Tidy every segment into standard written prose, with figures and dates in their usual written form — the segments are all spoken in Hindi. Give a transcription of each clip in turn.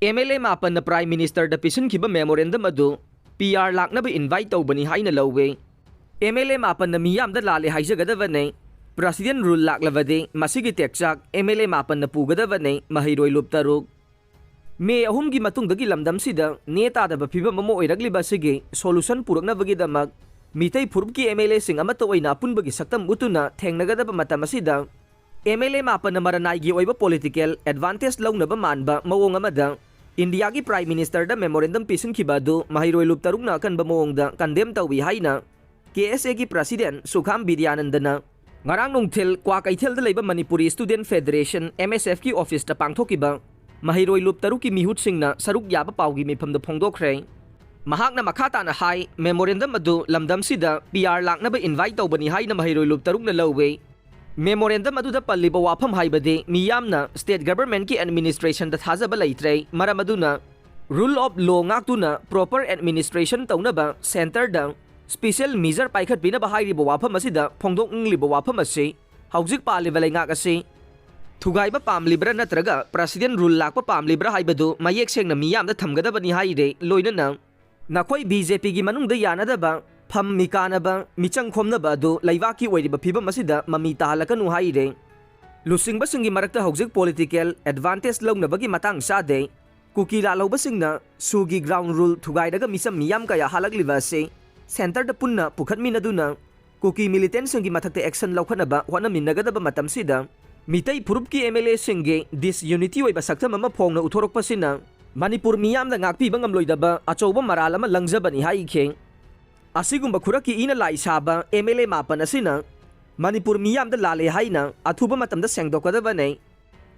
MLA मापन प्राइम मिनिस्टर पिसन मेमोरेंडम PR लाक्नब इनवाइट तौबनी हाइना लौवे MLA मापन मियाम लाले हाइजगदबने प्रेसिडेंट रूल लाक्लबदे मसिगी टेक्चाक MLA मापन पुगदबने महिरोय लुप तरुक मे अहुमगी मतुंगदगी लमदमसिदा नेतादब फिबम अमा ओइरग्लिबसिगी सोल्यूशन पुरकनबगीदमक मितै फुरुबकी MLA सिंग अमत ओइना अपुनबगी सक्तम उतुना थेंगनगदब मतमसिदा MLA मापन मरनाइगी ओइबा पॉलिटिकल एडवांटेज लौनब मानबा मवोंग अमदा इंडिया की प्राइम मिनिस्टर द मेमोरेंडम पिसनखिबदु महिरोय लुप तरुकना अकनब मवोंगदा कंडेम तौबी हाइना KSA की प्रेसिडेंट सुखाम बिद्यानंदना ngarang nungthil kwa kaithel da leiba Manipuri Student Federation MSF की ऑफिस ता पांगथोकिबा महिरोय लुप तरुक की मिहुत सिंगना सरुक याबा पावगी मिफम द फोंगदोखरे महाकना मखाताना हाई मेमोरेंडम अदु लमदम सिदा PR लाक्नब इनवाइट तौबनी हाइना महिरोय लुप तरुकना लौवे मेमोरेंडम अदुदा पल्लिबा वाफम हाइबदे मियामना स्टेट गवर्नमेंट की एडमिनिस्ट्रेशन दा थाजबा लैत्रे मरम अदुना rule of law ngaktuna proper administration तौनबा सेंटर दा स्पेशल मेजर पाइखत बिना हाइरिबा वाफम असिदा फोंगदोकलिबा वाफम असि हौजिक पालिबा लैंगाक असि थुगाइबा पामलिब्रा नत्रगा प्रेसिडेंट रूल लाकपा पामलिब्रा हाइबदु मयेक सेंगना मियामदा थमगदबनी हाइरे लोइनना नखोय BJP की मनुंगदा यानदबा फम मिकानबा मिचंग खोमनबा दु लैवाकी ओइरिबा फिबम असिदा ममी ताहलकनु हाइरे लुसिंगबा सिंगी मरक्ता हौजिक पॉलिटिकल एडवांटेज लौनबगी मतंग सादे कुकी लालौबा सिंगना सुगी ग्राउंड रूल थुगाइदगा मिसम मियाम कया हालकलिबा से सेंटर द पुन्ना पुखतमिनदुना कुकी मिलिटेंट सिंगी मथक्ते एक्शन लौखनबा होनमिनगदबा मतमसिदा Meitei फुरुबकी MLA Singe this unity ओइबा सक्तम अमा फोंगना उथोरकपसिना Manipur मियामदा ngakpiba ngamloidaba achouba maral ama langjabani haike asigumba khuraki ina lai saba MLA mapan asina manipur miyam da lale haina athuba matamda sengdokadabane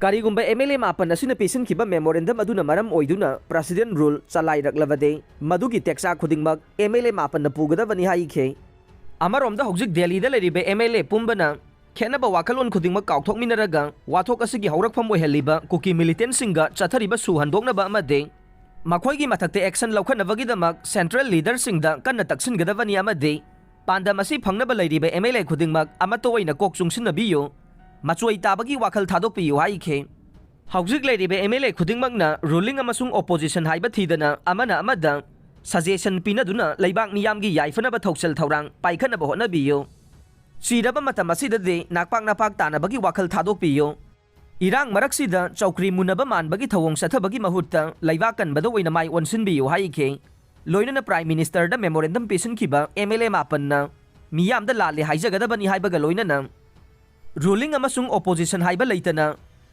karigumba MLA mapan asina pesin kiba memorandum aduna maram oiduna president rule chalai raklabade madugi teksa khudingmak MLA mapan na pugadabani haike amaromda hojik Delhi da leribe MLA pumbana खेनब वाखलोन खुदिंगमक काउथोकमिनरगा वाथोक असigi हौरकफम ओइहलिबा कुकी मिलिटेंट सिंगा चथरिबा सुहंदोकनबा अमदे मखोयगी मथक्ते एक्शन लौखनबगीदमक सेंट्रल लीडर सिंगदा कन्न तक्सिनगदबनी अमदे पांडमसी फंगनबा लैरिबा MLA खुदिंगमक अमतो ओइना कोक चुंगसिनबियो मचोय ताबगी वाखल थादोकपियो हाइखे हौजिक लैरिबा MLA खुदिंगमकना रूलिंग अमसुंग ओपोजिशन हाइबा थीदना अमना अमदा सजेशन पिनदुना लैबाक मियामगी याइफनबा थौसल थौरांग पाइखनबा होनबियो चीरबा मतम असिददे नाकपाक नापाक तानबगी वाखल थादोकपियो इरांग मरक्सिदा चौक्री मुनबा मानबगी थवोंग सथबगी महुत्ता लैबाक कनबदा ओइना माइ ओनसिनबियो हाइखे लोइनना प्राइम मिनिस्टर दा मेमोरेंडम पिसनखिबा MLA मापन्ना मियामदा लाले हाइजगदबनी हाइबगा लोइनना रूलिंग अमसुंग ओपोजिशन हाइबा लैतना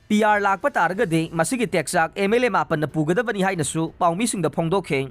PR लाकपा तारगदे मसिगी टेक्साक MLA मापन्ना पुगदबनी हाइनसु पाउमीसिंगदा फोंगदोखे